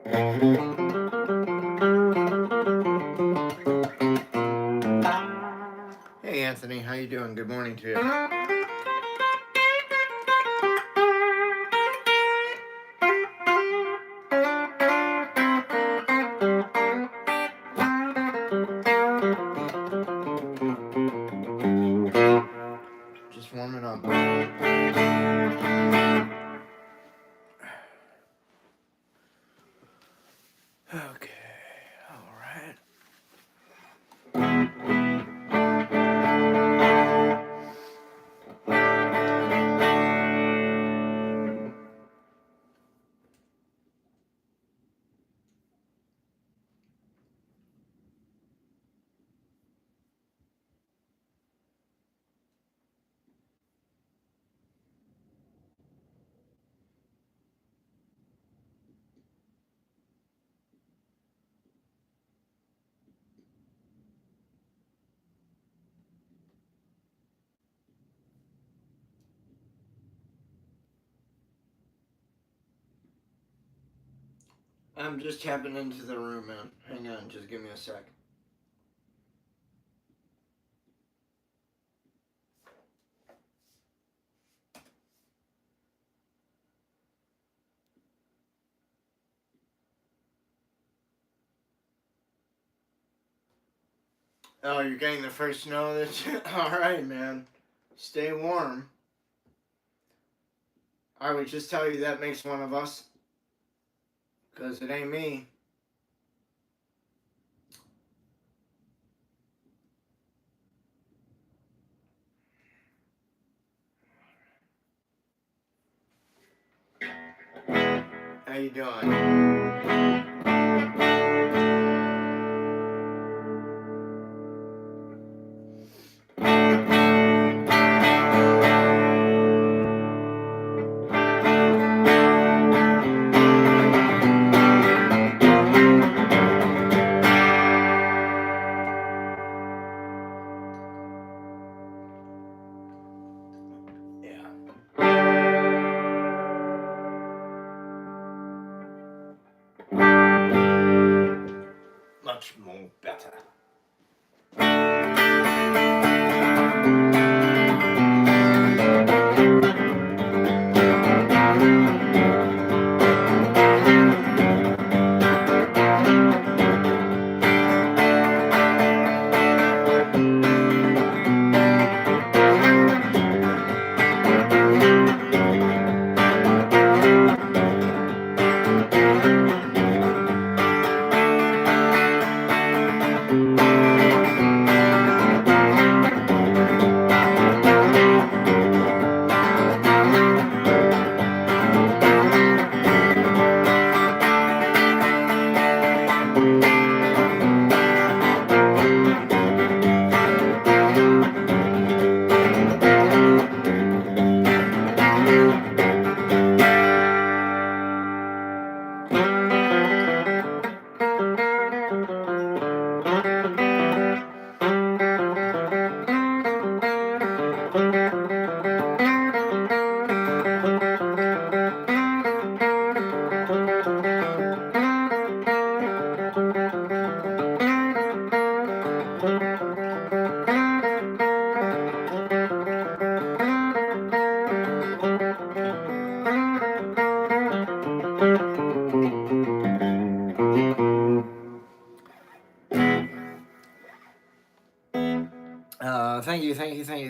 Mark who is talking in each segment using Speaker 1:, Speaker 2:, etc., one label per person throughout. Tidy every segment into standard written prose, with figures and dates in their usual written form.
Speaker 1: Hey Anthony, how you doing? Good morning to you. Just warming up. Okay, all right. I'm just tapping into the room, man. Hang on, just give me a sec. Oh, you're getting the first snow this year? Alright, man. Stay warm. I would just tell you that makes one of us. Because it ain't me. How you doing? Much more better.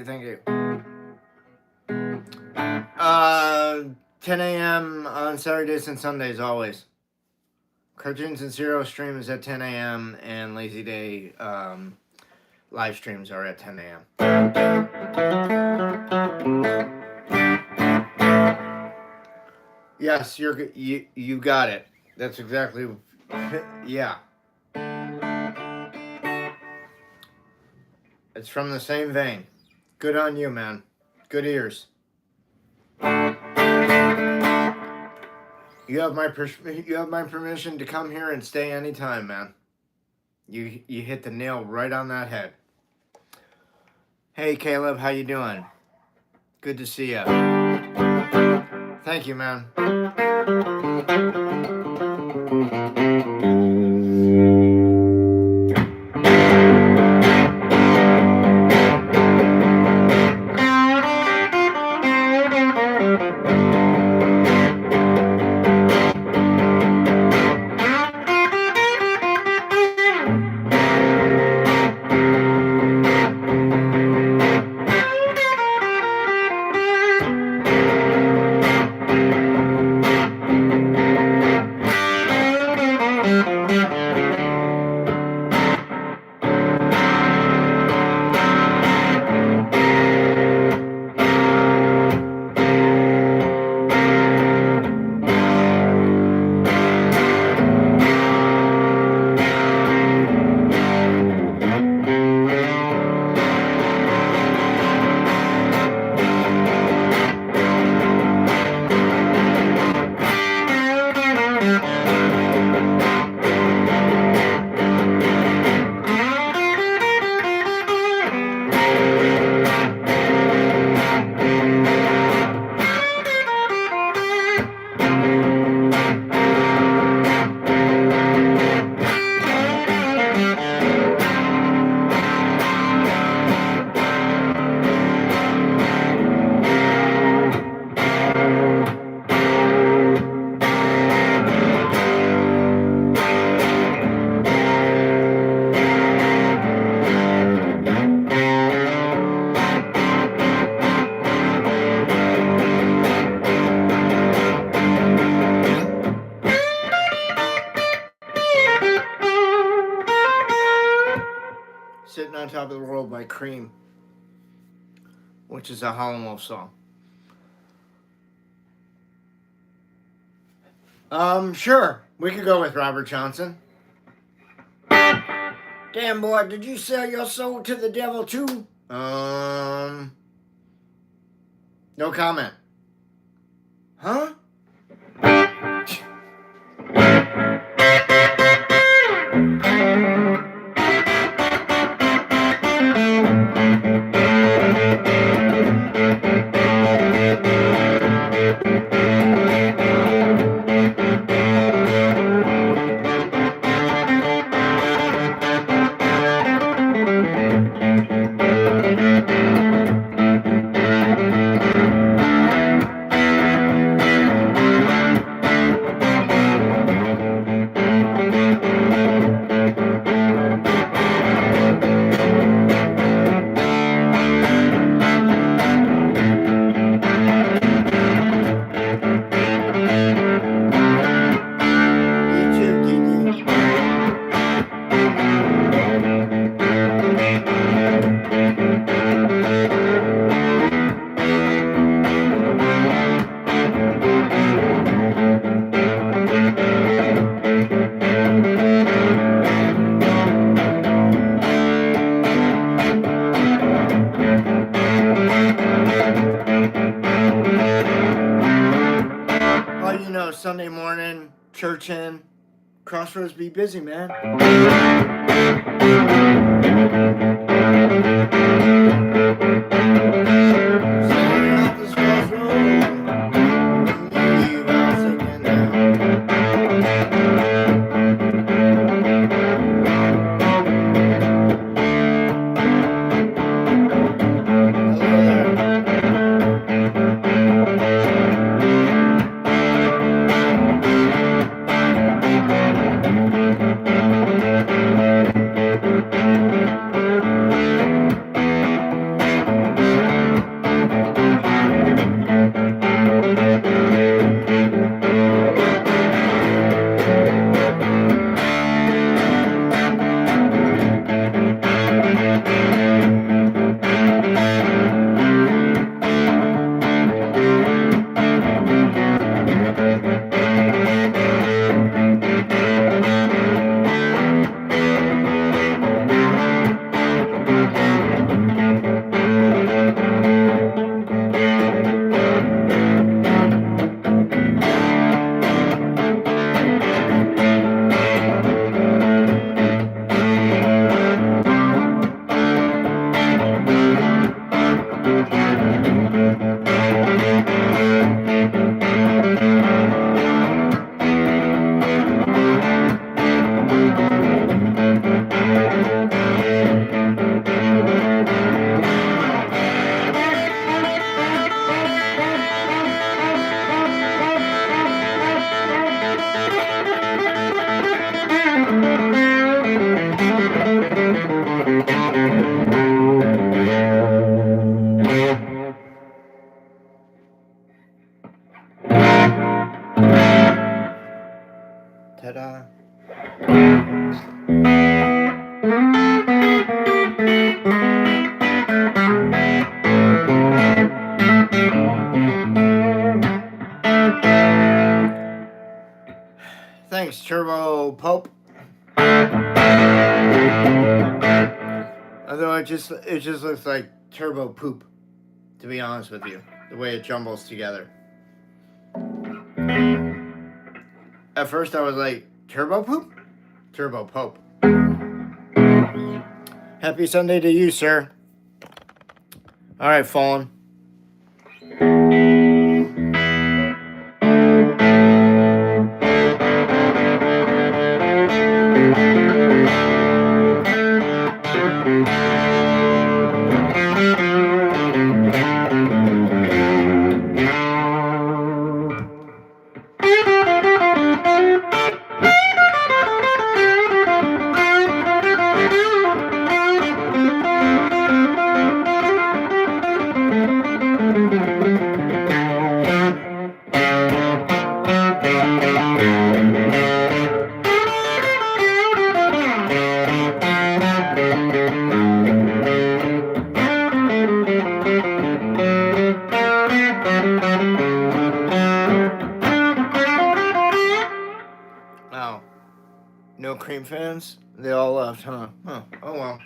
Speaker 1: Thank you. 10 a.m. on Saturdays and Sundays, always. Cartoons and Zero stream is at 10 a.m. and Lazy Day live streams are at 10 a.m. Yes, you got it. That's exactly, yeah. It's from the same vein. Good on you, man. Good ears. You have my permission to come here and stay anytime, man. You hit the nail right on that head. Hey, Caleb, how you doing? Good to see you. Thank you, man. Sitting on Top of the World by Cream, which is a Howlin' Wolf song. Sure. We could go with Robert Johnson. Damn, boy, did you sell your soul to the devil too? No comment. Huh? Sunday morning, church in, Crossroads be busy, man. Ta-da. Thanks, Turbo Pope. Although it just looks like turbo poop, to be honest with you, the way it jumbles together. At first I was like, turbo poop? Turbo Pope. Happy Sunday to you, sir. Alright, Fallen. No Cream fans? They all left, huh? Huh. Oh well.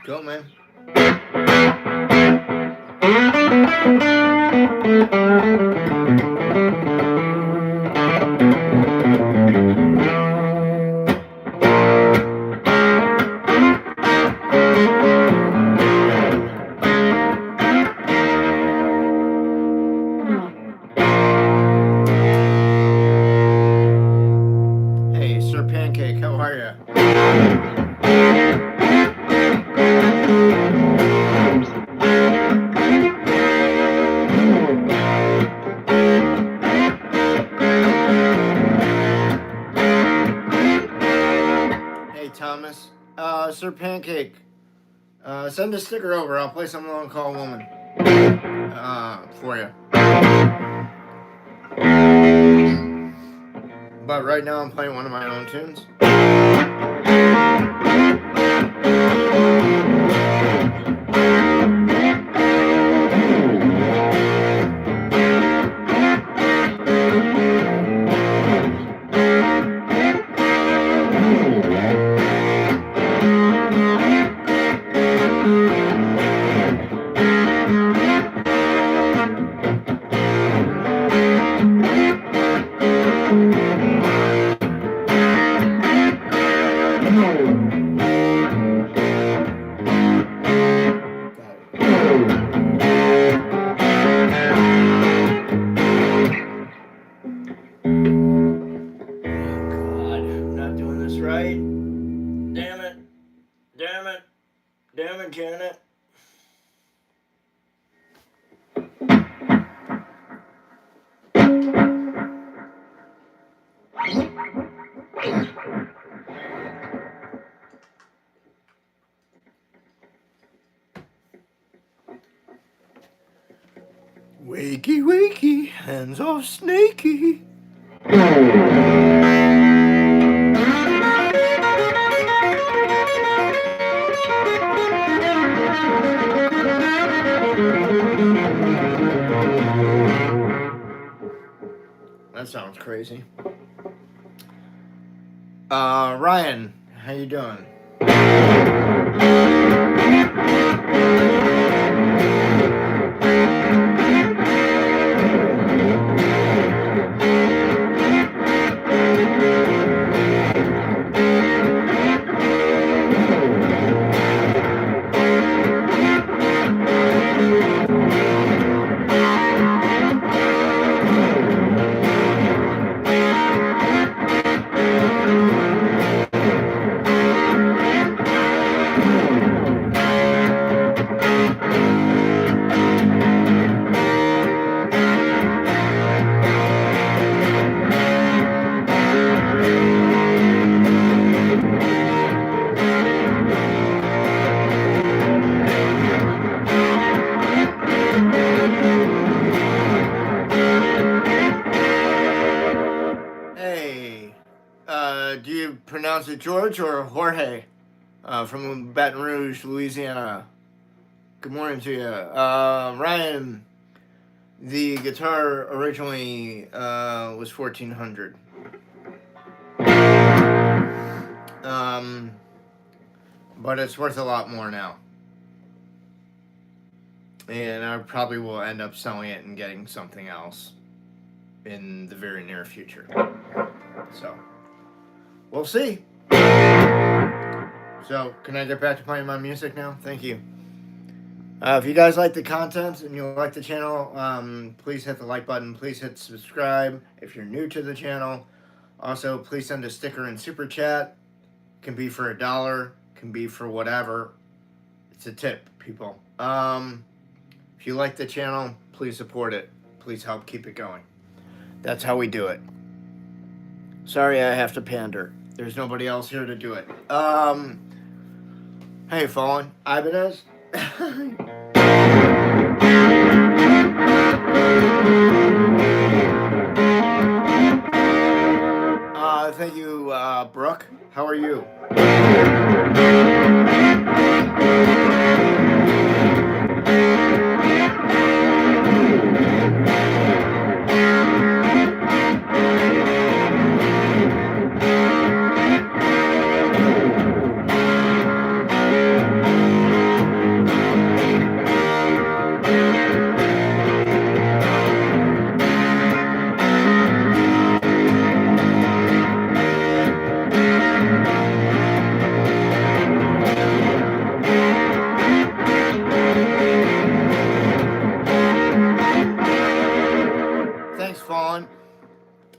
Speaker 1: Go, man. Hey, Sir Pancake, how are ya? Hey, Thomas. Sir Pancake. Send a sticker over. I'll play some Long Call Woman. For you. But right now I'm playing one of my own tunes. Damn it, Janet. Wakey, wakey, hands off Snakey. That sounds crazy. Ryan, how you doing? Do you pronounce it George or Jorge? From Baton Rouge, Louisiana. Good morning to you. Ryan, the guitar originally was $1,400. But it's worth a lot more now. And I probably will end up selling it and getting something else in the very near future. So, we'll see. So, can I get back to playing my music now? Thank you. If you guys like the content and you like the channel, please hit the like button. Please hit subscribe if you're new to the channel. Also, please send a sticker and super chat. Can be for $1. Can be for whatever. It's a tip, people. If you like the channel, please support it. Please help keep it going. That's how we do it. Sorry I have to pander. There's nobody else here to do it. Hey, Fallen. Ibanez? Thank you, Brooke. How are you?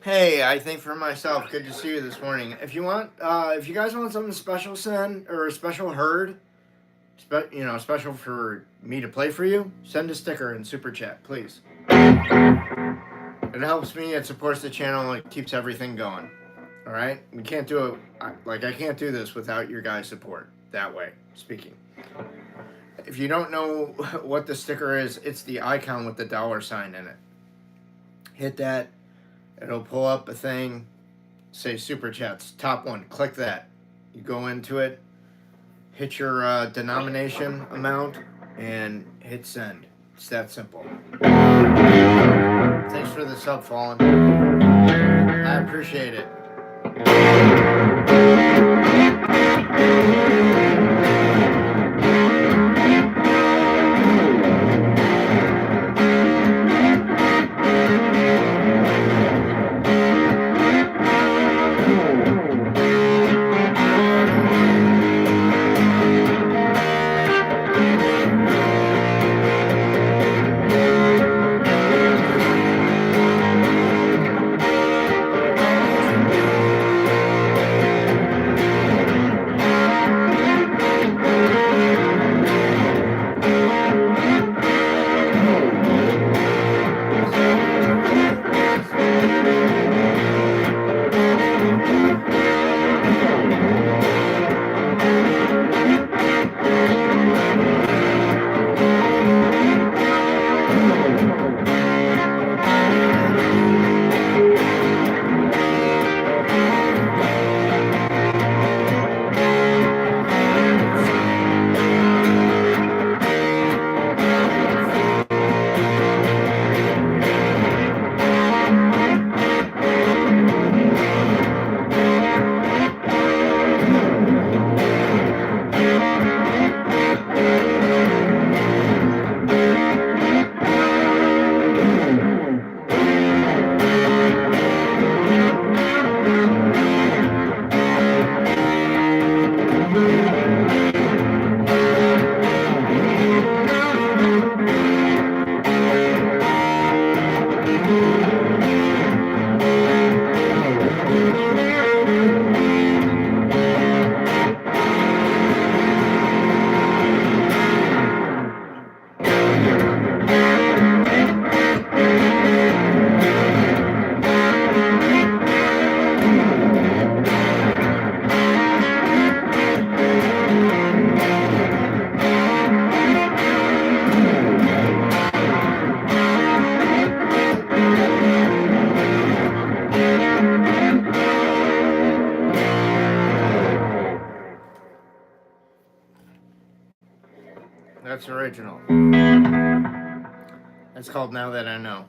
Speaker 1: Hey, I think for myself, good to see you this morning. If you want, if you guys want something special send or a special heard, special for me to play for you, send a sticker and super chat, please. It helps me, it supports the channel, it keeps everything going. All right, we can't do it. I can't do this without your guys' support. That way, speaking. If you don't know what the sticker is, it's the icon with the $ in it. Hit that. It'll pull up a thing. Say Super Chats. Top one. Click that. You go into it. Hit your denomination amount and hit send. It's that simple. Thanks for the sub, Fallen. I appreciate it. That's original. It's called Now That I Know.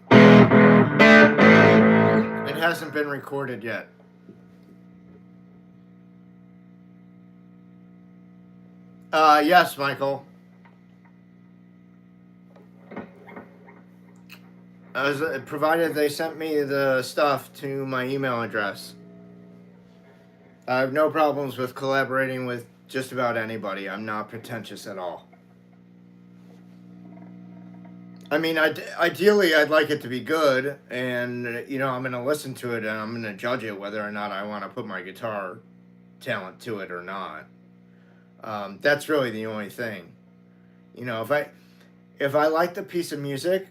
Speaker 1: It hasn't been recorded yet. Yes, Michael. Provided they sent me the stuff to my email address. I have no problems with collaborating with just about anybody. I'm not pretentious at all. I mean, ideally, I'd like it to be good, and, I'm going to listen to it, and I'm going to judge it whether or not I want to put my guitar talent to it or not. That's really the only thing. If I like the piece of music,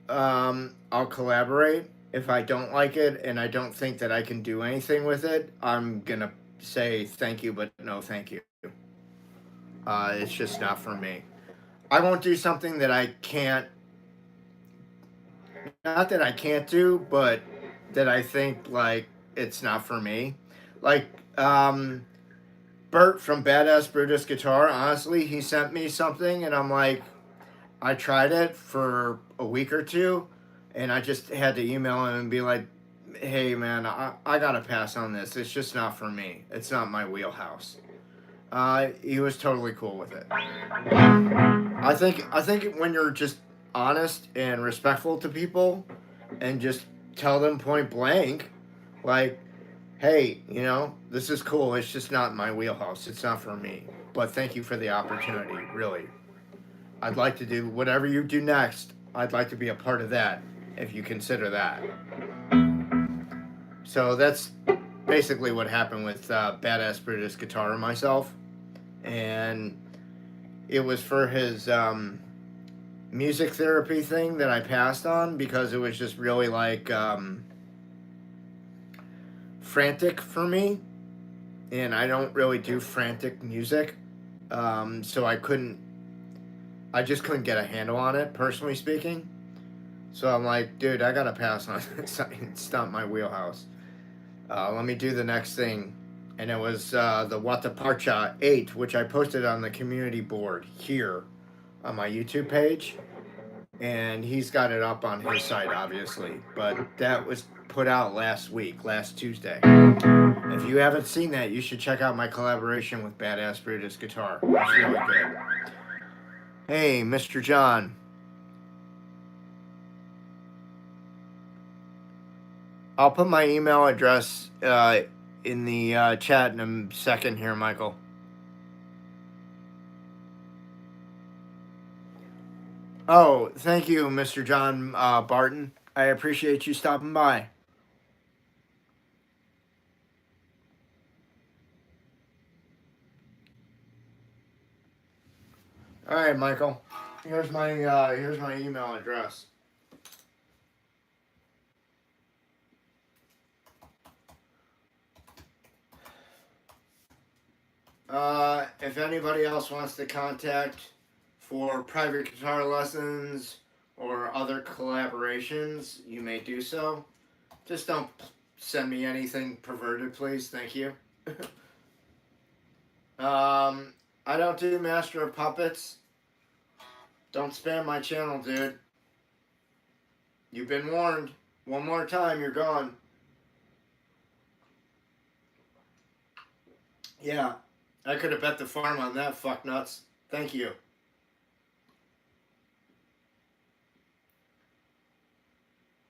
Speaker 1: I'll collaborate. If I don't like it and I don't think that I can do anything with it, I'm going to say thank you, but no thank you. It's just not for me. I won't do something that I can't, not that I can't do, but that I think, it's not for me. Bert from Badass Brutus Guitar, honestly, he sent me something, and I'm like, I tried it for a week or two, and I just had to email him and be like, hey, man, I got to pass on this. It's just not for me. It's not my wheelhouse. He was totally cool with it. I think when you're just honest and respectful to people and just tell them point blank, hey, this is cool. It's just not my wheelhouse. It's not for me. But thank you for the opportunity, really. I'd like to do whatever you do next. I'd like to be a part of that, if you consider that. So that's basically what happened with Badass Brutus Guitar and myself. And it was for his music therapy thing that I passed on because it was just really frantic for me, and I don't really do frantic music, so I just couldn't get a handle on it, personally speaking. So I'm like, dude, I gotta pass on this. It's not my wheelhouse. Let me do the next thing. And it was the Wataparcha 8, which I posted on the community board here on my YouTube page. And he's got it up on his site, obviously. But that was put out last Tuesday. If you haven't seen that, you should check out my collaboration with Badass Brutus Guitar. It's really good. Hey, Mr. John. I'll put my email address in the chat in a second here, Michael. Oh, thank you, Mr. John Barton. I appreciate you stopping by. All right, Michael. Here's my email address. If anybody else wants to contact for private guitar lessons or other collaborations, you may do so. Just don't send me anything perverted, please. Thank you. I don't do Master of Puppets. Don't spam my channel, dude. You've been warned. One more time, you're gone. Yeah, I could have bet the farm on that, fuck nuts. Thank you.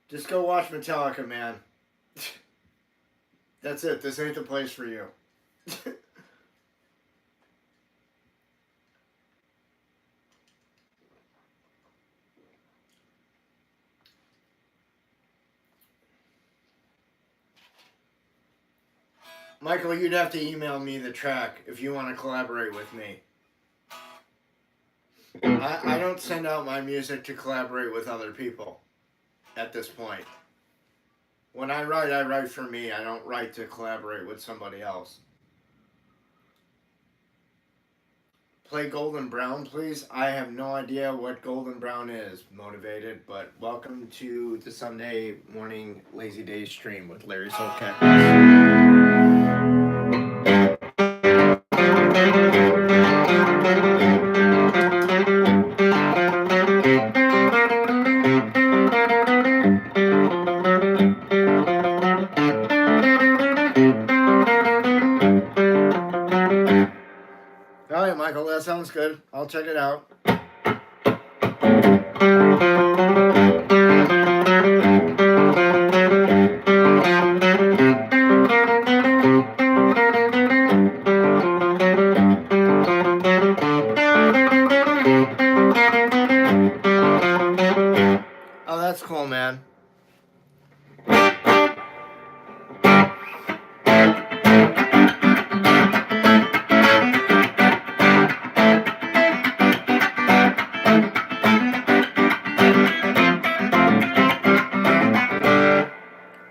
Speaker 1: Just go watch Metallica, man. That's it. This ain't the place for you. Michael, you'd have to email me the track if you want to collaborate with me. I don't send out my music to collaborate with other people at this point. When I write for me. I don't write to collaborate with somebody else. Play Golden Brown, please. I have no idea what Golden Brown is, Motivated, but welcome to the Sunday morning Lazy Day stream with Larry Soulcactus. Alright, Michael, that sounds good. I'll check it out. Oh, that's cool, man.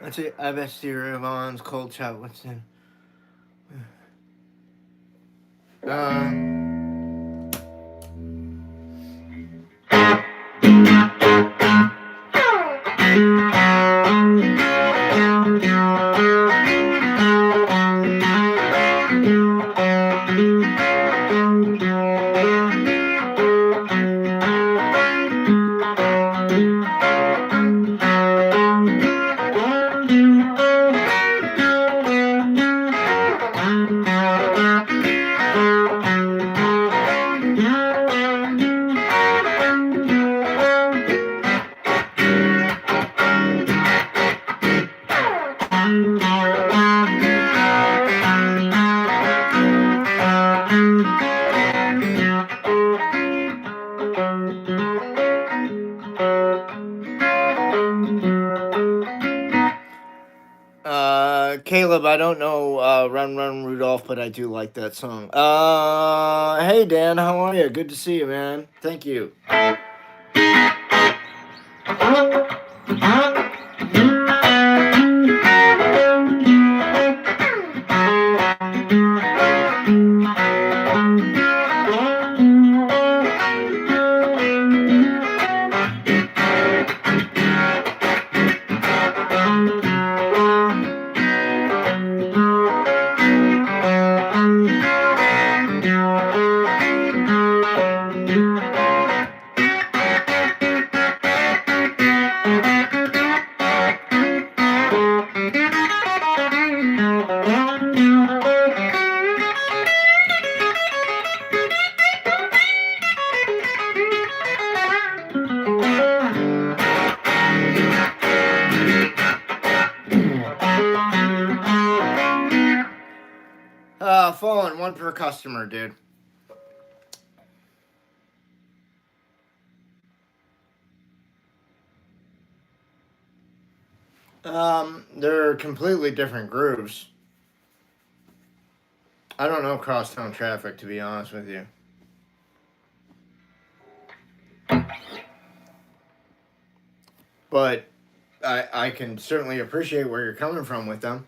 Speaker 1: Let's see, I bet Stereo Vaughn's Cold Chat. What's in? Caleb, I don't know Run Run Rudolph, but I do like that song. Hey Dan, how are you? Good to see you, man. Thank you. Fallen, one per customer, dude. They're completely different grooves. I don't know crosstown traffic, to be honest with you. But I can certainly appreciate where you're coming from with them.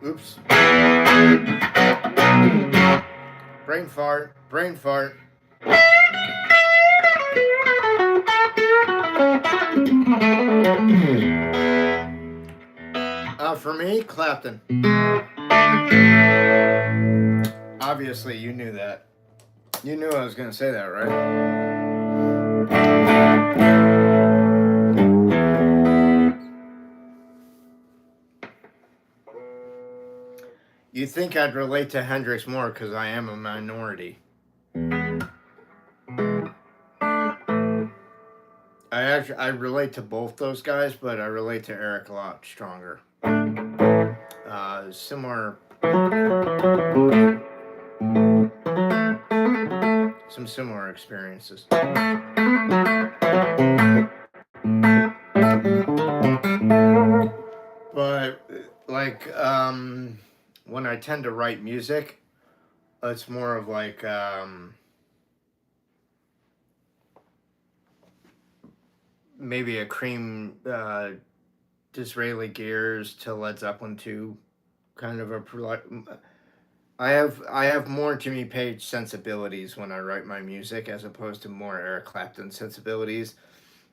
Speaker 1: Oops. Brain fart. Brain fart. For me, Clapton. Obviously, you knew that. You knew I was going to say that, right? You'd think I'd relate to Hendrix more because I am a minority. I relate to both those guys, but I relate to Eric a lot stronger. Similar. Some similar experiences. But like when I tend to write music, it's more of like maybe a Cream, Disraeli Gears to Led Zeppelin 2 kind of a. I have more Jimmy Page sensibilities when I write my music as opposed to more Eric Clapton sensibilities.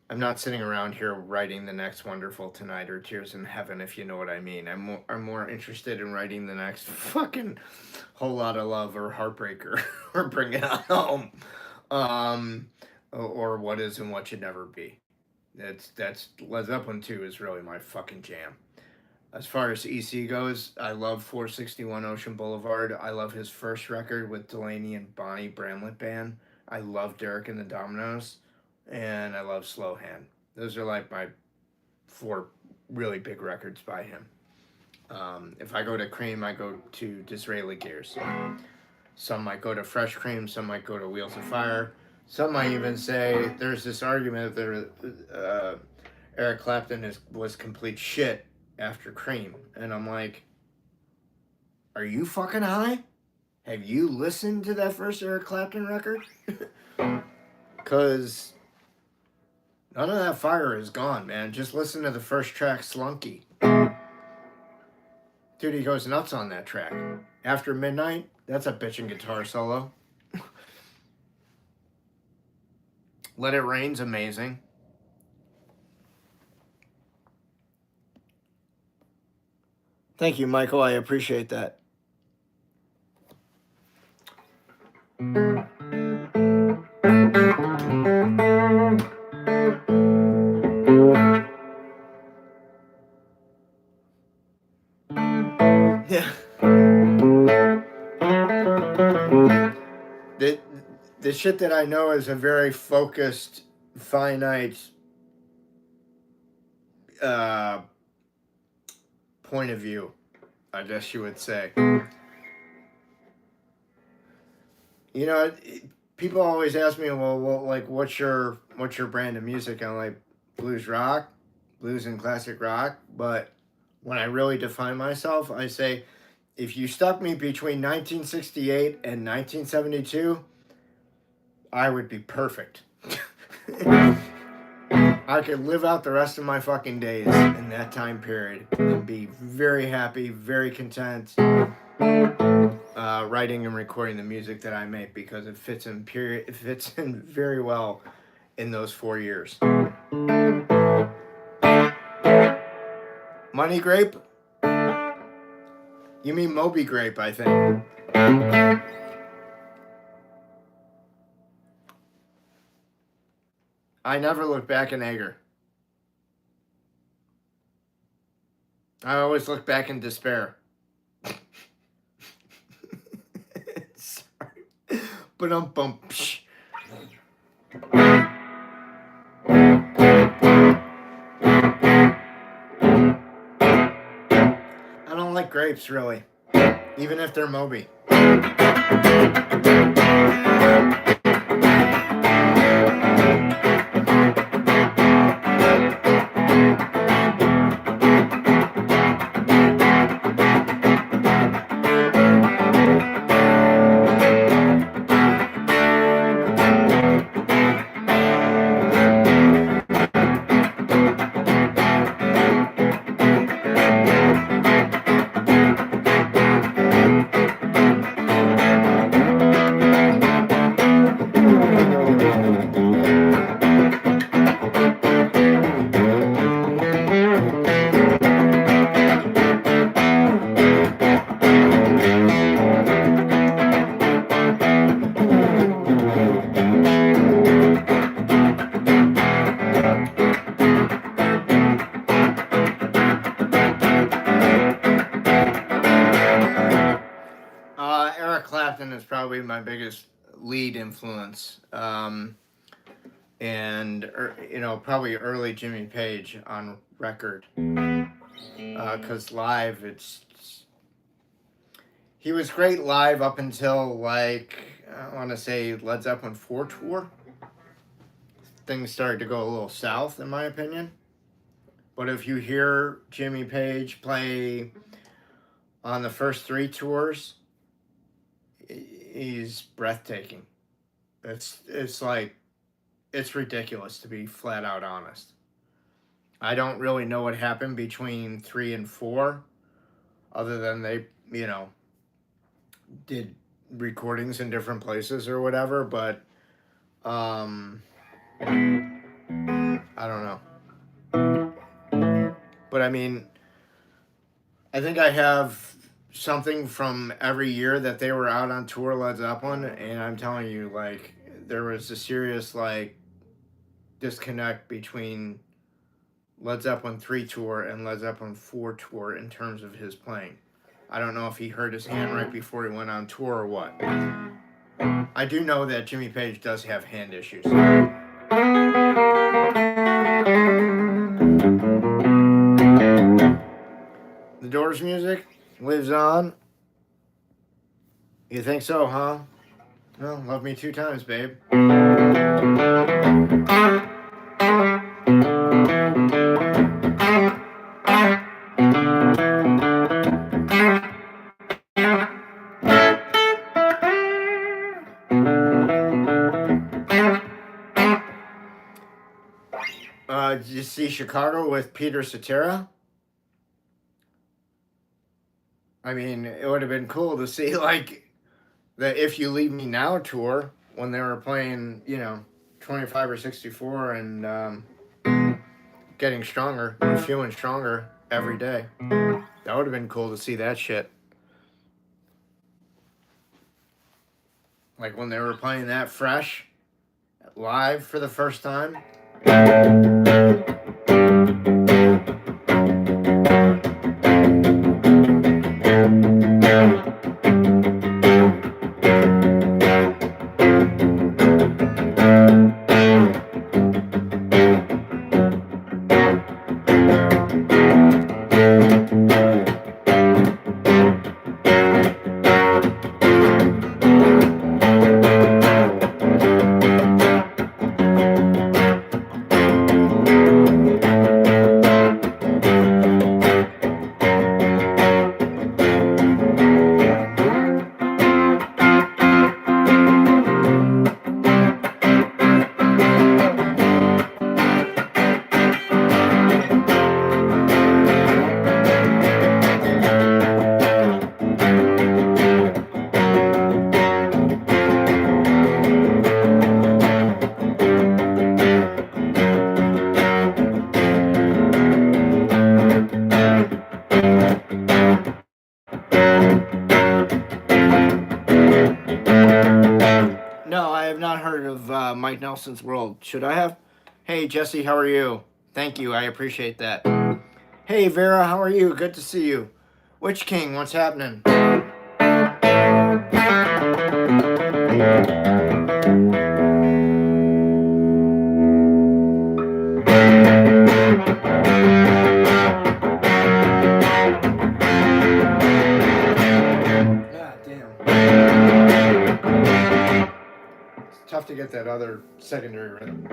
Speaker 1: I'm not sitting around here writing the next Wonderful Tonight or Tears in Heaven, if you know what I mean. I'm more interested in writing the next fucking Whole Lot of Love or Heartbreaker or Bring It On Home, or What Is and What Should Never Be. That's Led Zeppelin 2 is really my fucking jam. As far as EC goes, I love 461 Ocean Boulevard. I love his first record with Delaney and Bonnie Bramlett Band. I love Derek and the Dominoes. And I love Slow Hand. Those are like my 4 really big records by him. If I go to Cream, I go to Disraeli Gears. Some might go to Fresh Cream. Some might go to Wheels of Fire. Some might even say there's this argument that Eric Clapton was complete shit after Cream. And I'm like, are you fucking high? Have you listened to that first Eric Clapton record? Because None of that fire is gone, man. Just listen to the first track, Slunky. Dude, he goes nuts on that track. After Midnight, that's a bitchin' guitar solo. Let It Rain's amazing. Thank you, Michael. I appreciate that. Yeah. The shit that I know is a very focused, finite point of view, I guess you would say. You know, people always ask me, well, like, what's your brand of music? I'm like, blues rock, blues and classic rock. But when I really define myself, I say, if you stuck me between 1968 and 1972, I would be perfect. I could live out the rest of my fucking days in that time period and be very happy, very content, writing and recording the music that I make, because it fits in very well in those 4 years. Money Grape? You mean Moby Grape, I think. I never look back in anger. I always look back in despair. Sorry. But bum. I don't like grapes, really. Even if they're Moby. Is probably my biggest lead influence, and you know, probably early Jimmy Page on record, because live he was great live up until, like, I want to say Led Zeppelin 4 tour. Things started to go a little south, in my opinion. But if you hear Jimmy Page play on the first 3 tours, he's breathtaking. It's like, it's ridiculous, to be flat out honest. I don't really know what happened between 3 and 4, other than they, you know, did recordings in different places or whatever, but I don't know. But I mean, I think I have something from every year that they were out on tour, Led Zeppelin, and I'm telling you, like, there was a serious, like, disconnect between Led Zeppelin 3 tour and Led Zeppelin 4 tour in terms of his playing. I don't know if he hurt his hand right before he went on tour or what. I do know that Jimmy Page does have hand issues. The Doors music lives on. You think so, huh? Well, love me 2 times, babe. see Chicago with Peter Cetera. I mean, it would have been cool to see like the If You Leave Me Now tour when they were playing, you know, 25 or 64 and getting stronger, feeling stronger every day. That would have been cool to see that shit. Like when they were playing that fresh live for the first time. Mike Nelson's World. Should I have? Hey, Jesse, how are you? Thank you. I appreciate that. Hey, Vera, how are you? Good to see you. Witch King, what's happening? God damn. It's tough to get that other secondary rhythm.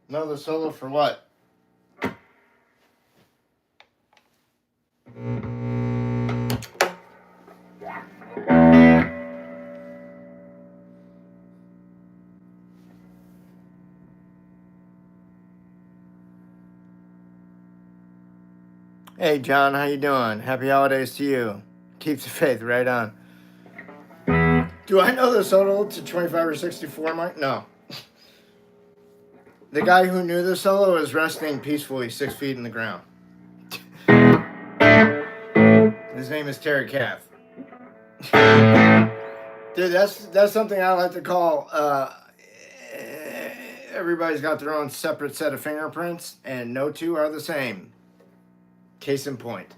Speaker 1: Another solo for what? Hey, John, how you doing? Happy holidays to you. Keep the faith, right on. Do I know the solo to 25 or 64, Mike? No. The guy who knew the solo is resting peacefully 6 feet in the ground. His name is Terry Kath. Dude, that's something I like to call, everybody's got their own separate set of fingerprints, and no two are the same. Case in point.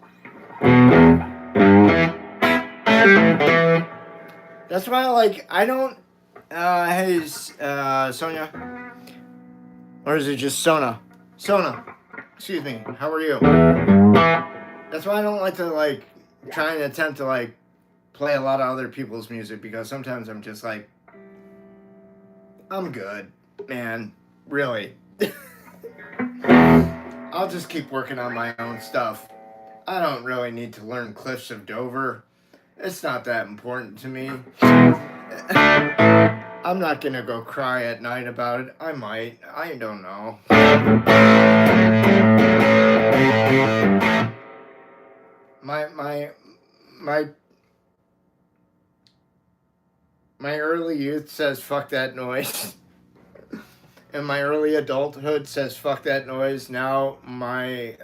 Speaker 1: That's why I don't, hey, Sonia? Or is it just Sona? Sona, excuse me, how are you? That's why I don't like to, try and attempt to, play a lot of other people's music, because sometimes I'm just I'm good, man, really. I'll just keep working on my own stuff. I don't really need to learn Cliffs of Dover. It's not that important to me. I'm not gonna go cry at night about it. I might. I don't know. My early youth says fuck that noise. And my early adulthood says fuck that noise. Now my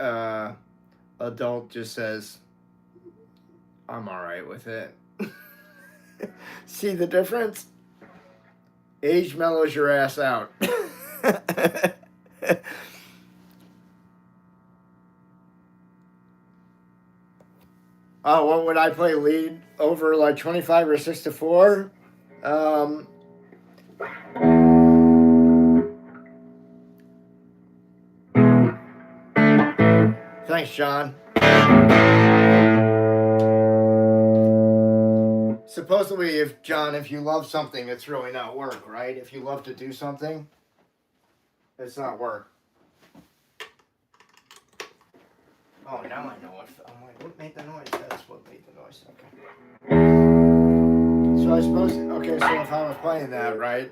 Speaker 1: adult just says I'm alright with it. See the difference? Age mellows your ass out. Oh, what would I play lead over 25 or 64? Thanks, John. Supposedly, if you love something, it's really not work, right? If you love to do something, it's not work. Oh, now I know what made the noise? That's what made the noise. Okay. So I suppose, so if I was playing that, right?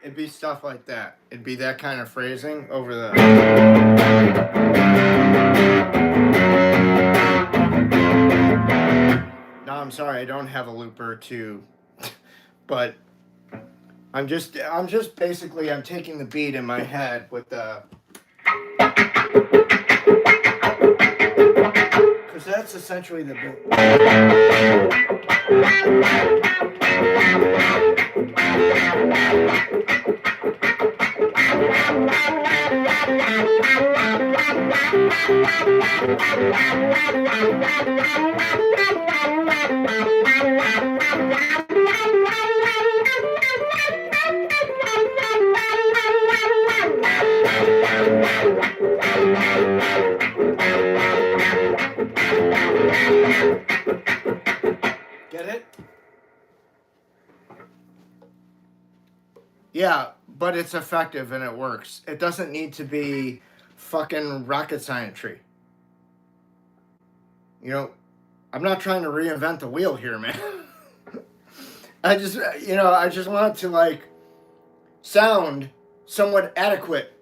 Speaker 1: It'd be stuff like that. It'd be that kind of phrasing over the... No, I'm sorry, I don't have a looper to... But I'm just basically, I'm taking the beat in my head with the... Because that's essentially the beat. Get it? Yeah, but it's effective and it works. It doesn't need to be fucking rocket scientry. You know, I'm not trying to reinvent the wheel here, man. I just want to sound somewhat adequate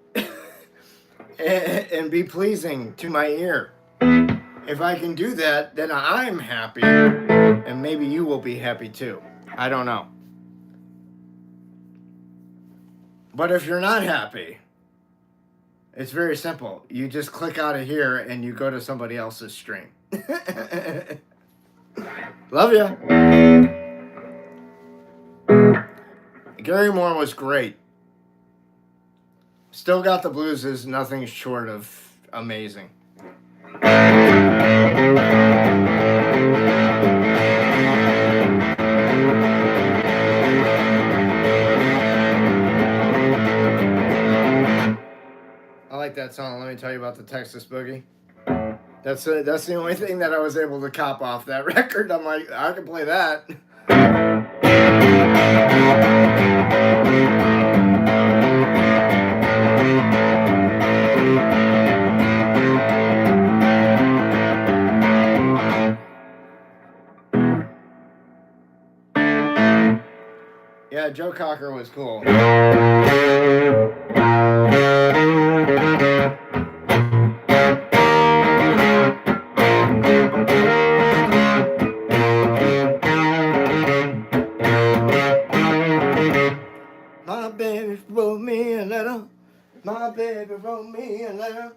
Speaker 1: and be pleasing to my ear. If I can do that, then I'm happy, and maybe you will be happy too. I don't know. But if you're not happy, it's very simple. You just click out of here and you go to somebody else's stream. Love ya. Gary Moore was great. Still Got the Blues is nothing short of amazing. I like that song. Let me tell you about the Texas Boogie. That's the only thing that I was able to cop off that record. I'm like, I can play that. Yeah, Joe Cocker was cool. My baby wrote me a letter. My baby wrote me a letter.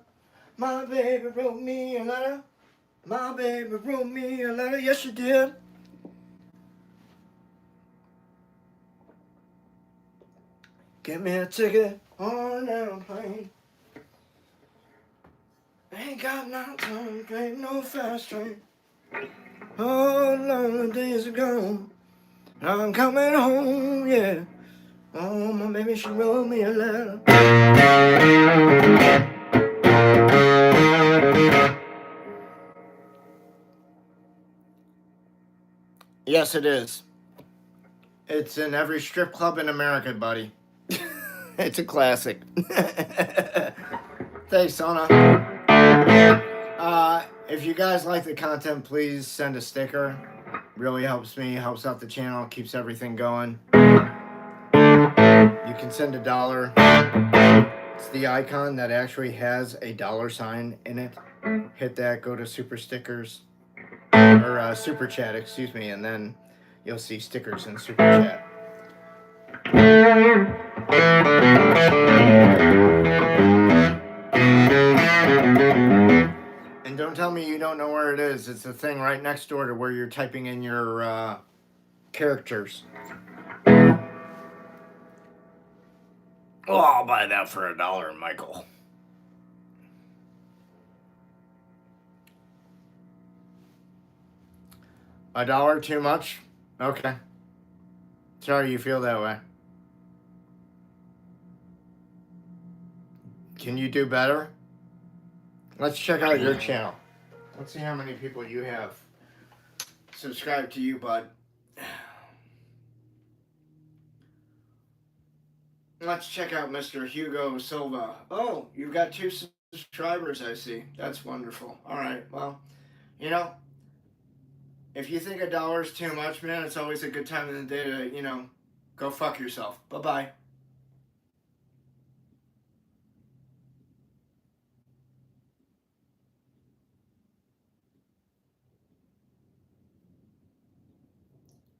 Speaker 1: My baby wrote me a letter. My baby wrote me a letter. Yes, she did. Get me a ticket on an airplane. Ain't got no time, ain't no fast train. Oh, long the days are gone. I'm coming home, yeah. Oh, my baby, she wrote me a letter. Yes, it is. It's in every strip club in America, buddy. It's a classic. Thanks, Sona. If you guys like the content, please send a sticker. Really helps me, helps out the channel, keeps everything going. You can send $1. It's the icon that actually has a $sign in it. Hit that, go to super stickers, or super chat, excuse me, and then you'll see stickers in super chat. And don't tell me you don't know where it is. It's the thing right next door to where you're typing in your characters. Oh, I'll buy that for $1, Michael. $1 too much? Okay. Sorry you feel that way. Can you do better? Let's check out your channel. Let's see how many people you have subscribed to you, bud. Let's check out Mr. Hugo Silva. Oh, you've got 2 subscribers, I see. That's wonderful. All right, well, you know, if you think $1 is too much, man, it's always a good time in the day to, you know, go fuck yourself. Bye-bye.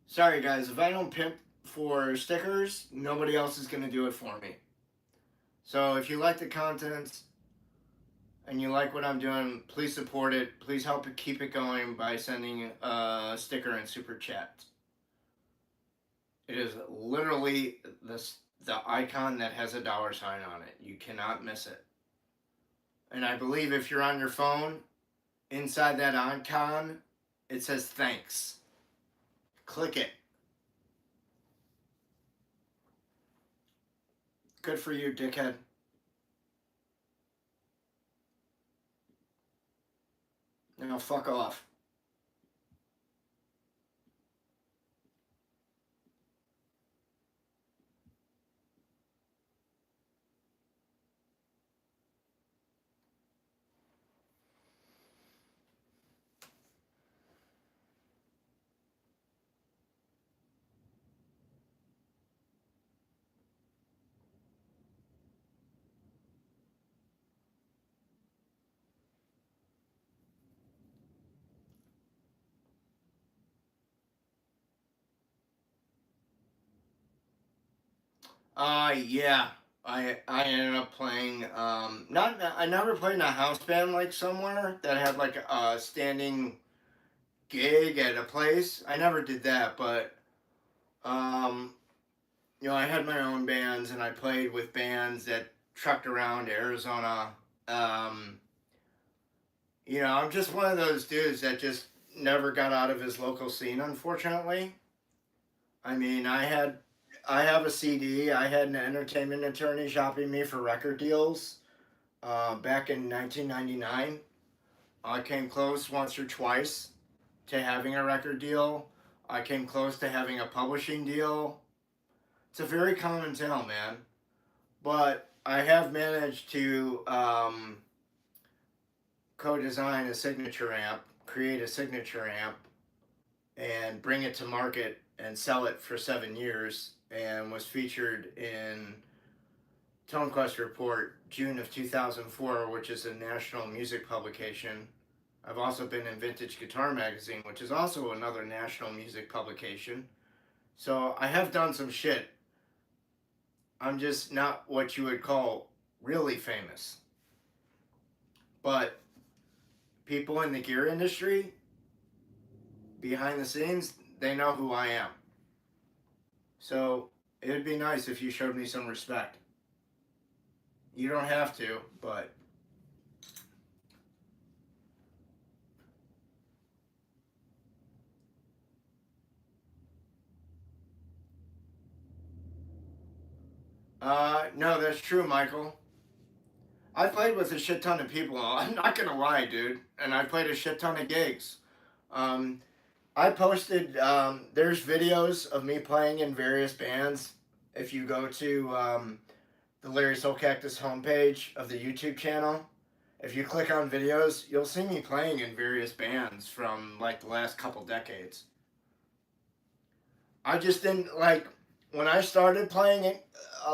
Speaker 1: Sorry, guys, if I don't pimp for stickers, nobody else is going to do it for me. So if you like the content and you like what I'm doing, please support it. Please help it keep it going by sending a sticker and super chat. It is literally the icon that has a $sign on it. You cannot miss it. And I believe if you're on your phone, inside that icon, it says thanks. Click it. Good for you, dickhead. Now fuck off. Yeah. I ended up playing I never played in a house band like somewhere that had like a standing gig at a place. I never did that, but you know, I had my own bands and I played with bands that trucked around Arizona. Um, you know, I'm just one of those dudes that just never got out of his local scene, unfortunately. I mean, I have a CD. I had an entertainment attorney shopping me for record deals back in 1999. I came close once or twice to having a record deal. I came close to having a publishing deal. It's a very common tale, man. But I have managed to co-design a signature amp, create a signature amp, and bring it to market and sell it for 7 years, and was featured in ToneQuest Report June of 2004, which is a national music publication. I've also been in Vintage Guitar Magazine, which is also another national music publication. So I have done some shit. I'm just not what you would call really famous. But people in the gear industry, behind the scenes, they know who I am. So it would be nice if you showed me some respect. You don't have to, but no, that's true, Michael. I played with a shit ton of people. I'm not gonna lie, dude. And I played a shit ton of gigs. Um, I posted. There's videos of me playing in various bands. If you go to the Larry Soulcactus homepage of the YouTube channel, if you click on videos, you'll see me playing in various bands from like the last couple decades. I just didn't like when I started playing it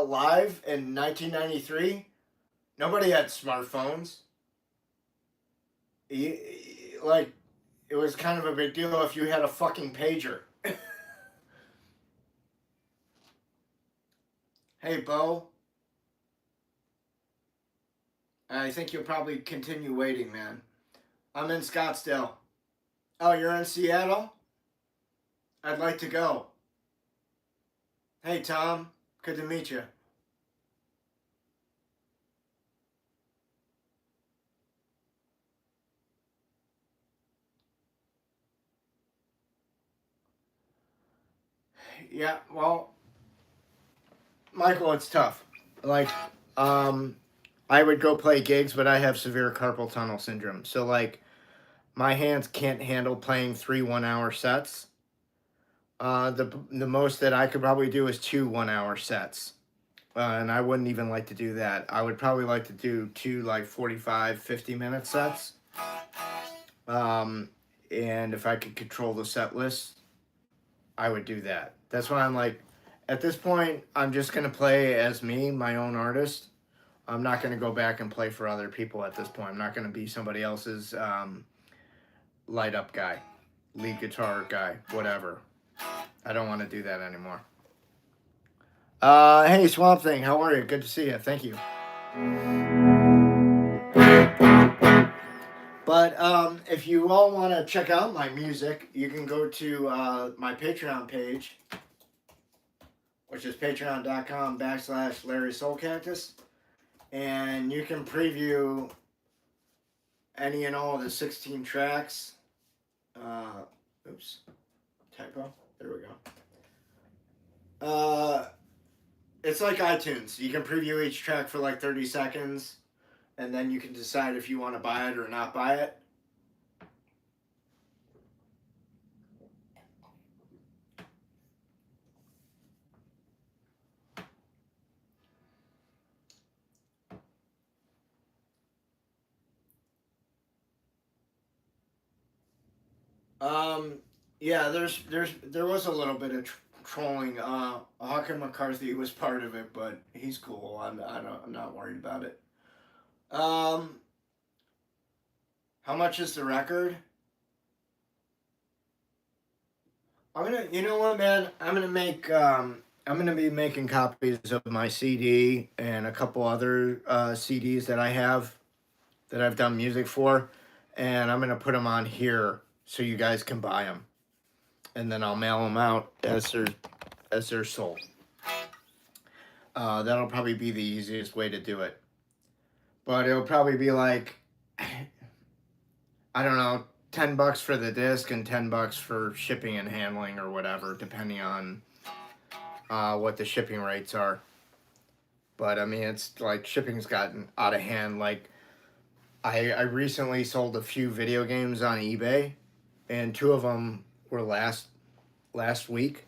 Speaker 1: live in 1993. Nobody had smartphones. Like it was kind of a big deal if you had a fucking pager. Hey, Bo. I think you'll probably continue waiting, man. I'm in Scottsdale. Oh, you're in Seattle? I'd like to go. Hey, Tom. Good to meet you. Yeah, well, Michael, it's tough. Like, I would go play gigs, but I have severe carpal tunnel syndrome. So, like, my hands can't handle playing 3 1-hour sets. The most that I could probably do is 2 1-hour sets. And I wouldn't even like to do that. I would probably like to do two, like, 45, 50-minute sets. Um, and if I could control the set list, I would do that. That's why I'm like, at this point, I'm just going to play as me, my own artist. I'm not going to go back and play for other people at this point. I'm not going to be somebody else's light up guy, lead guitar guy, whatever. I don't want to do that anymore. Hey, Swamp Thing, how are you? Good to see you. Thank you. But if you all want to check out my music, you can go to my Patreon page, which is patreon.com/Larry Soulcactus. And you can preview any and all of the 16 tracks. Oops, typo. There we go. It's like iTunes. You can preview each track for like 30 seconds, and then you can decide if you want to buy it or not buy it. Yeah, there was a little bit of trolling. Hawken McCarthy was part of it, but he's cool. I'm not worried about it. How much is the record? You know what, man? I'm gonna be making copies of my CD and a couple other CDs that I have that I've done music for, and I'm gonna put them on here so you guys can buy them, and then I'll mail them out as they're sold. That'll probably be the easiest way to do it, but it'll probably be like, I don't know, $10 for the disc and $10 for shipping and handling or whatever, depending on what the shipping rates are. But I mean, it's like shipping's gotten out of hand. Like I recently sold a few video games on eBay, and two of them were last week,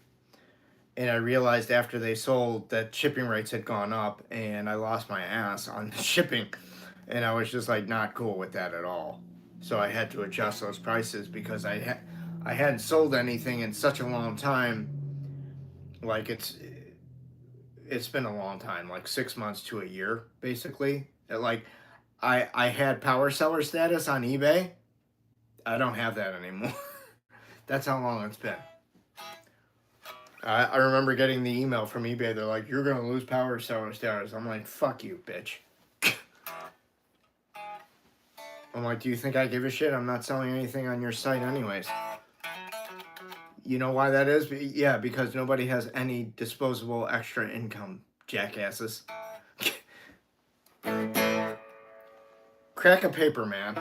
Speaker 1: And I realized after they sold that shipping rates had gone up, and I lost my ass on shipping. And I was just like not cool with that at all. So I had to adjust those prices because I hadn't sold anything in such a long time. Like it's been a long time, like 6 months to a year, basically. Like I had power seller status on eBay. I don't have that anymore. That's how long it's been. I remember getting the email from eBay. They're like, "You're gonna lose power seller status." I'm like, "Fuck you, bitch." I'm like, "Do you think I give a shit? I'm not selling anything on your site anyways." You know why that is? Yeah, because nobody has any disposable extra income, jackasses. Crack a paper, man.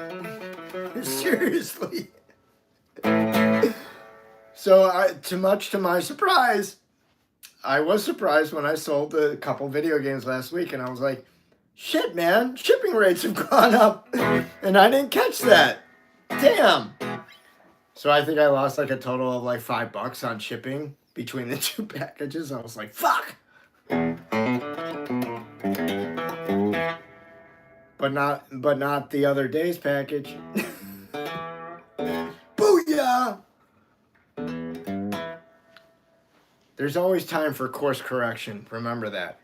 Speaker 1: Seriously. So, much to my surprise, I was surprised when I sold a couple video games last week, and I was like, shit, man, shipping rates have gone up, and I didn't catch that. Damn. So I think I lost like a total of like $5 on shipping between the two packages. I was like, fuck. But not the other day's package. Booyah! There's always time for course correction. Remember that.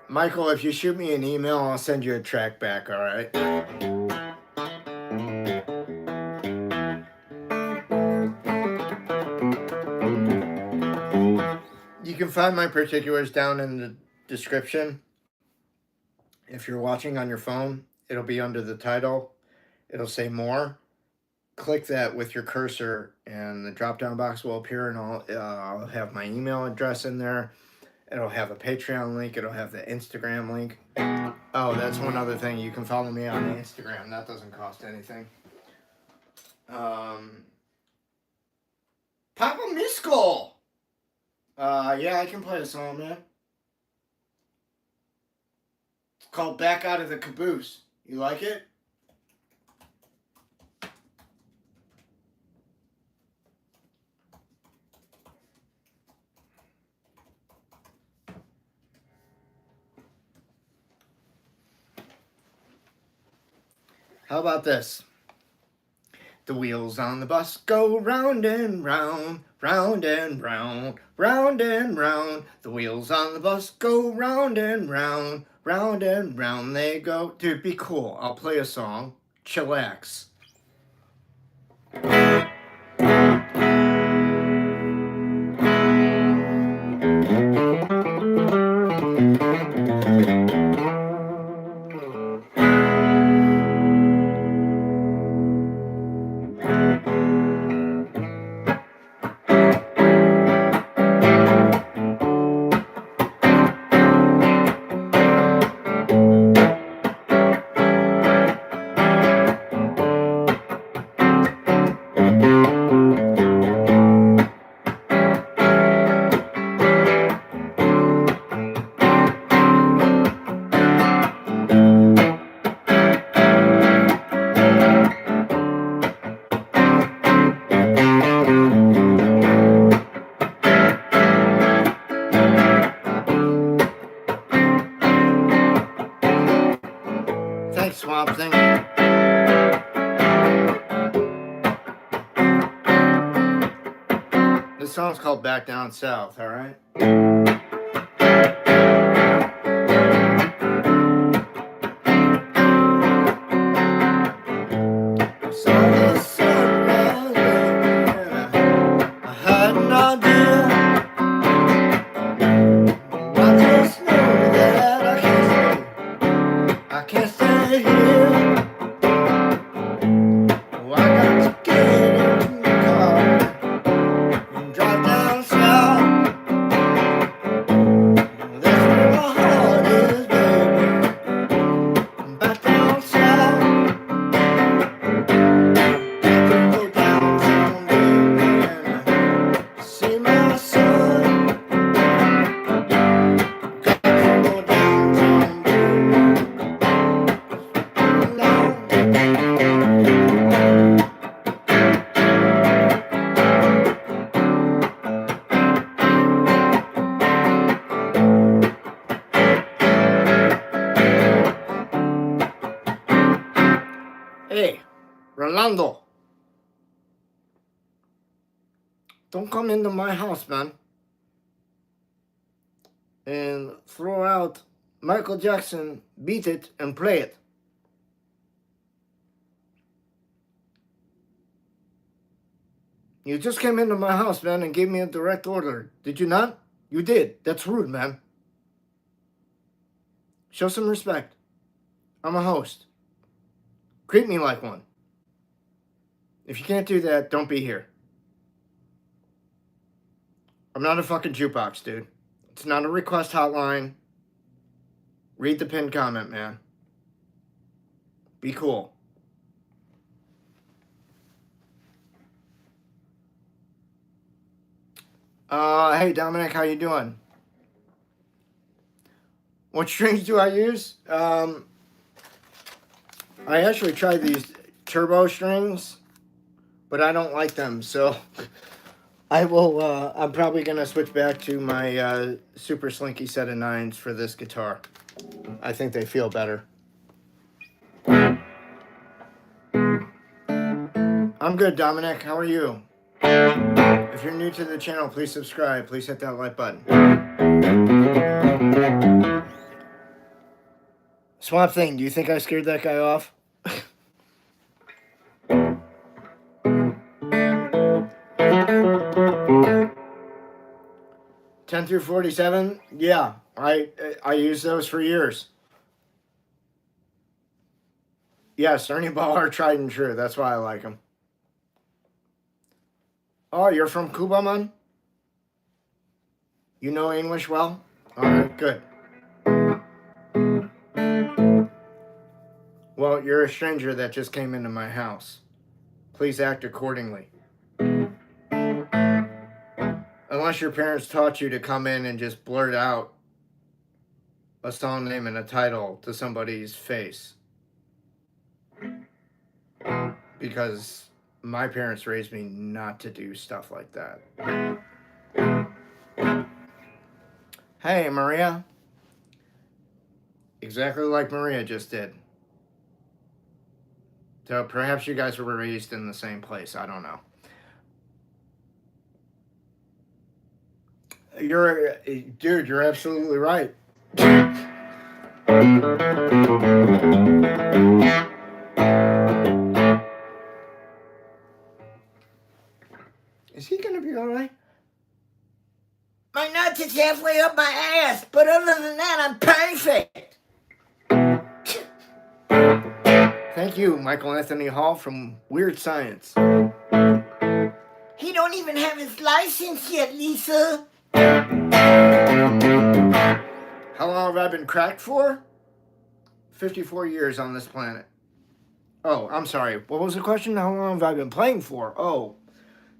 Speaker 1: Michael, if you shoot me an email, I'll send you a track back, all right? You can find my particulars down in the description. If you're watching on your phone, it'll be under the title. It'll say more. Click that with your cursor, and the drop-down box will appear, and I'll have my email address in there. It'll have a Patreon link. It'll have the Instagram link. Oh, that's one other thing. You can follow me on Instagram. That doesn't cost anything. Papa Miskel! Yeah, I can play a song, man. It's called Back Out of the Caboose. You like it? How about this? The wheels on the bus go round and round, round and round, round and round. The wheels on the bus go round and round, round and round they go. Dude, be cool. I'll play a song. Chillax. Swamp Thing. This song's called Back Down South, alright? Rolando. Don't come into my house, man. And throw out Michael Jackson, Beat It, and Play It. You just came into my house, man, and gave me a direct order. Did you not? You did. That's rude, man. Show some respect. I'm a host. Treat me like one. If you can't do that, don't be here. I'm not a fucking jukebox, dude. It's not a request hotline. Read the pinned comment, man. Be cool. Hey, Dominic, how you doing? What strings do I use? I actually tried these turbo strings, but I don't like them, so I will, I'm probably going to switch back to my super slinky set of 9s for this guitar. I think they feel better. I'm good, Dominic. How are you? If you're new to the channel, please subscribe. Please hit that like button. Swamp Thing, do you think I scared that guy off? 10 through 47? Yeah, I use those for years. Yes, Ernie Ball are tried and true. That's why I like them. Oh, you're from Cuba, man? You know English well? All right, good. Well, you're a stranger that just came into my house. Please act accordingly. Unless your parents taught you to come in and just blurt out a song name and a title to somebody's face. Because my parents raised me not to do stuff like that. Hey, Maria. Exactly like Maria just did. So perhaps you guys were raised in the same place. I don't know. Dude, you're absolutely right. Is he gonna be alright? My nuts is halfway up my ass, but other than that, I'm perfect. Thank you, Michael Anthony Hall from Weird Science. He don't even have his license yet, Lisa. How long have I been cracked for? 54 years on this planet. Oh, I'm sorry. What was the question? How long have I been playing for? Oh,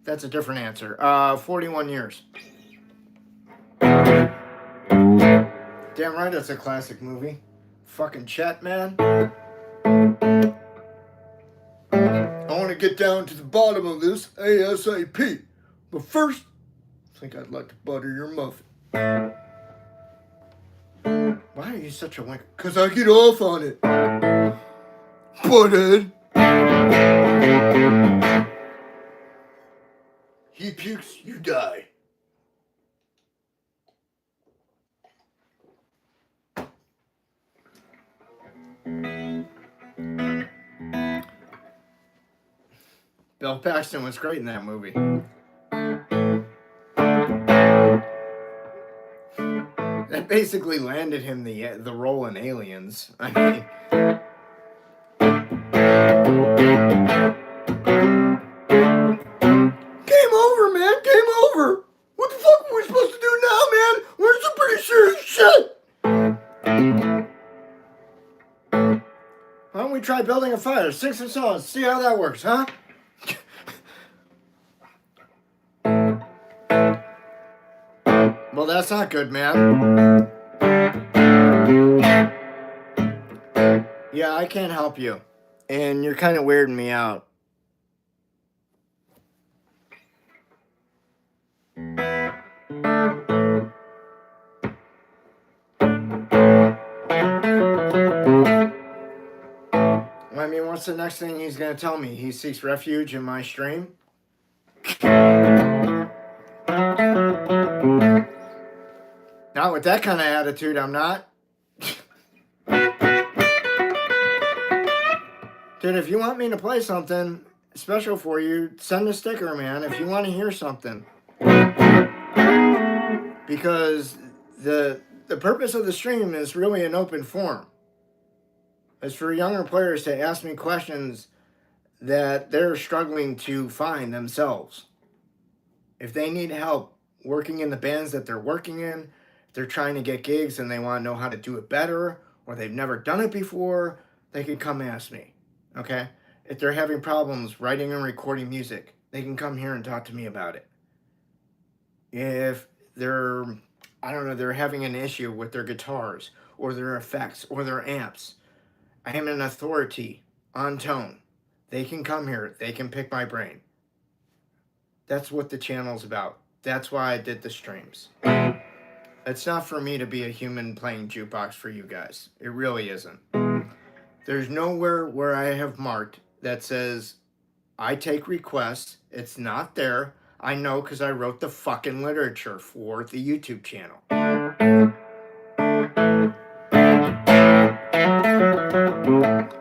Speaker 1: that's a different answer. 41 years. Damn right, that's a classic movie. Fucking Chet, man. I want to get down to the bottom of this ASAP. But first, I think I'd like to butter your muffin. Why are you such a wanker? Because I get off on it. Butthead. He pukes, you die. Bill Paxton was great in that movie. That basically landed him the role in Aliens. I mean, game over, man. Game over. What the fuck are we supposed to do now, man? We're some pretty serious shit. Why don't we try building a fire? Sing some songs. See how that works, huh? Well, that's not good, man. Yeah, I can't help you. And you're kind of weirding me out. I mean, what's the next thing he's going to tell me? He seeks refuge in my stream? Not with that kind of attitude, I'm not. Dude, if you want me to play something special for you, send a sticker, man, if you want to hear something. Because the purpose of the stream is really an open forum. It's for younger players to ask me questions that they're struggling to find themselves. If they need help working in the bands that they're working in, if they're trying to get gigs and they want to know how to do it better, or they've never done it before, they can come ask me, okay? If they're having problems writing and recording music, they can come here and talk to me about it. If they're, I don't know, they're having an issue with their guitars, or their effects, or their amps, I am an authority on tone. They can come here. They can pick my brain. That's what the channel's about. That's why I did the streams. It's not for me to be a human playing jukebox for you guys. It really isn't. There's nowhere where I have marked that says I take requests. It's not there. I know because I wrote the fucking literature for the YouTube channel.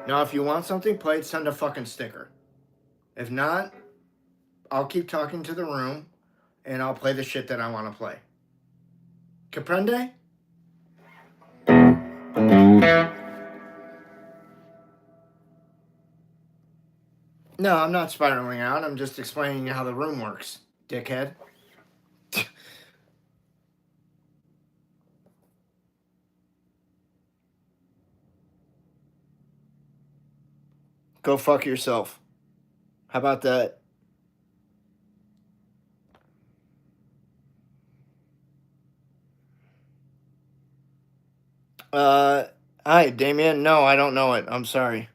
Speaker 1: Now, if you want something played, send a fucking sticker. If not, I'll keep talking to the room, and I'll play the shit that I want to play. Comprende? No, I'm not spiraling out. I'm just explaining how the room works, dickhead. Go fuck yourself. How about that? Hi, Damien. No, I don't know it. I'm sorry.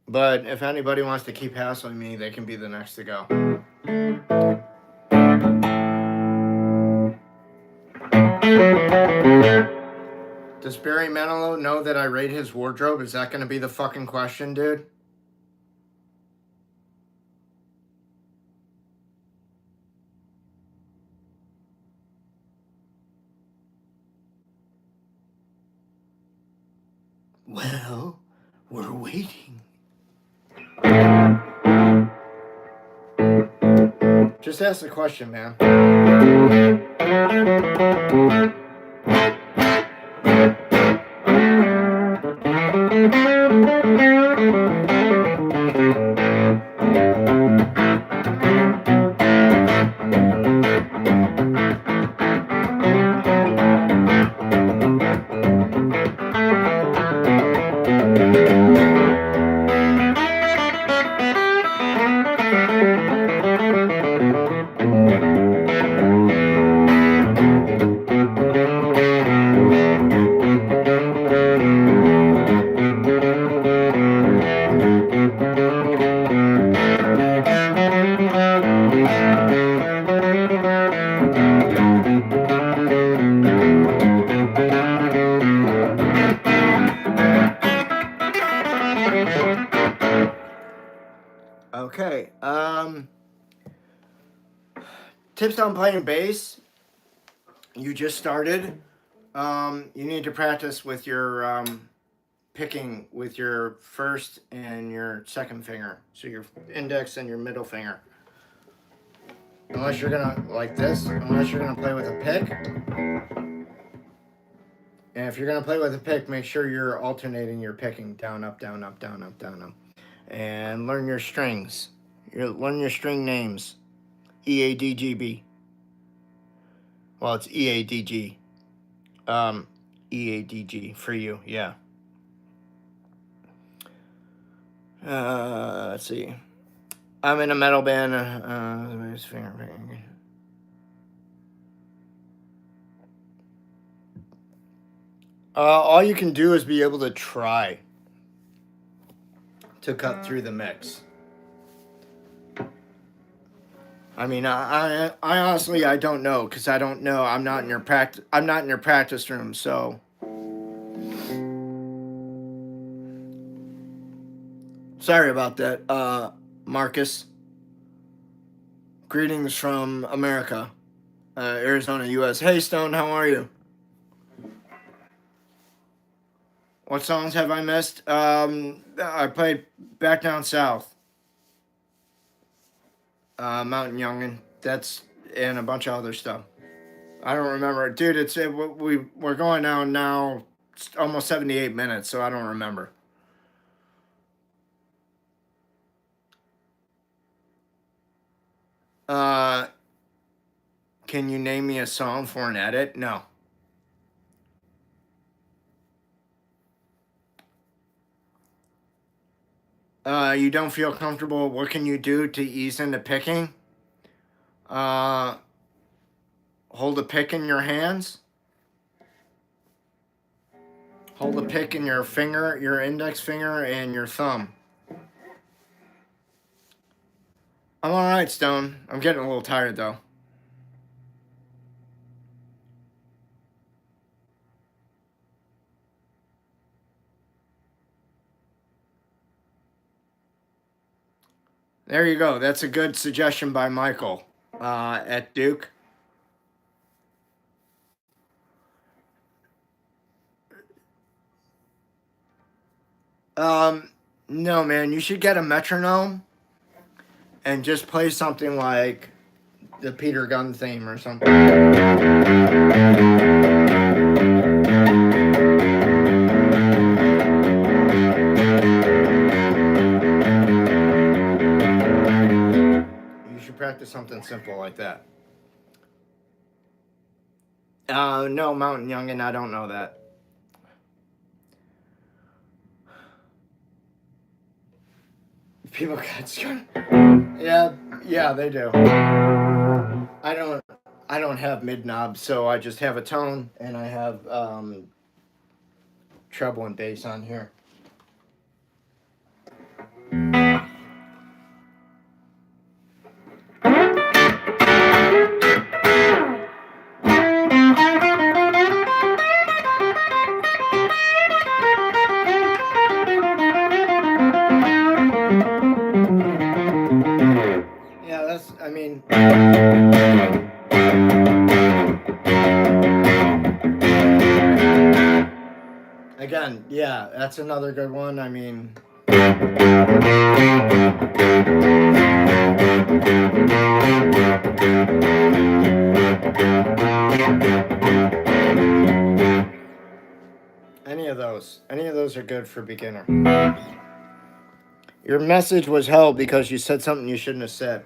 Speaker 1: But if anybody wants to keep hassling me, they can be the next to go. Does Barry Manilow know that I raid his wardrobe? Is that going to be the fucking question, dude? Well, we're waiting. Just ask the question, man. Okay, tips on playing bass. You just started. You need to practice with your picking with your first and your second finger. So your index and your middle finger. Unless you're gonna, like this, unless you're gonna play with a pick. And if you're gonna play with a pick, make sure you're alternating your picking. Down, up, down, up, down, up, down, up. And learn your strings. Learn your string names. E-A-D-G-B. Well, it's E-A-D-G. E-A-D-G for you, yeah. Let's see. I'm in a metal band. All you can do is be able to try to cut through the mix. I mean, I honestly, I don't know, because I don't know. I'm not in your practice room, so Sorry about that, Marcus. Greetings from America, Arizona, U.S. Hey, Stone, how are you? What songs have I missed? I played Back Down South, Mountain Youngin'. That's and a bunch of other stuff. I don't remember, dude. We're going down now, almost 78 minutes, so I don't remember. Uh, can you name me a song for an edit? No. You don't feel comfortable. What can you do to ease into picking? Uh, hold a pick in your hands. Hold a pick in your finger, your index finger, and your thumb. I'm all right, Stone. I'm getting a little tired though. There you go. That's a good suggestion by Michael at Duke. No, man. You should get a metronome and just play something like the Peter Gunn theme or something. You should practice something simple like that. No, Mountain Youngin', I don't know that. People got scared. Yeah, they do. I don't have mid knobs, so I just have a tone and I have treble and bass on here. Yeah, that's, I mean, again, yeah, that's another good one. I mean, any of those are good for beginner. Your message was held because you said something you shouldn't have said.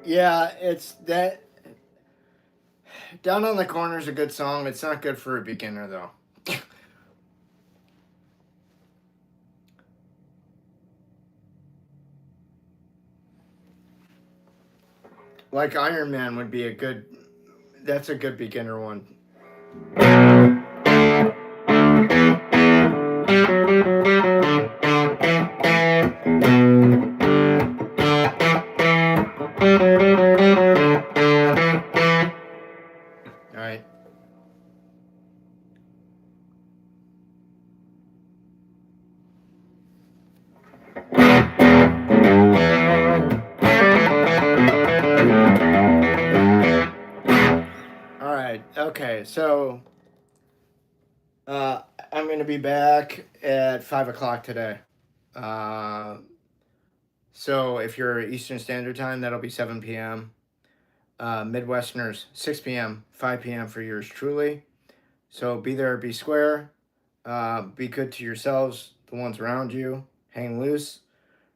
Speaker 1: Yeah, it's that. Down on the Corner is a good song. It's not good for a beginner, though. Like Iron Man would be a good. That's a good beginner one. All right. All right. Okay. So, I'm gonna be back at 5 o'clock today. So if you're Eastern Standard Time, that'll be 7 p.m. Midwesterners 6 p.m. 5 p.m. for yours truly. So be there, be square, be good to yourselves, the ones around you, hang loose.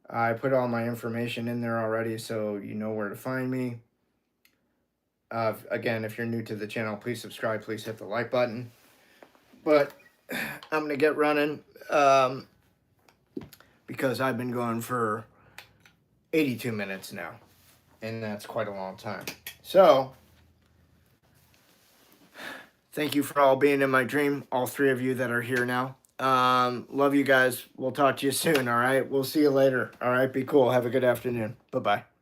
Speaker 1: I put all my information in there already, so you know where to find me. Again, if you're new to the channel, please subscribe, please hit the like button. But I'm going to get running because I've been going for 82 minutes now, and that's quite a long time. So, thank you for all being in my dream, all three of you that are here now. Love you guys. We'll talk to you soon. All right. We'll see you later. All right. Be cool. Have a good afternoon. Bye bye.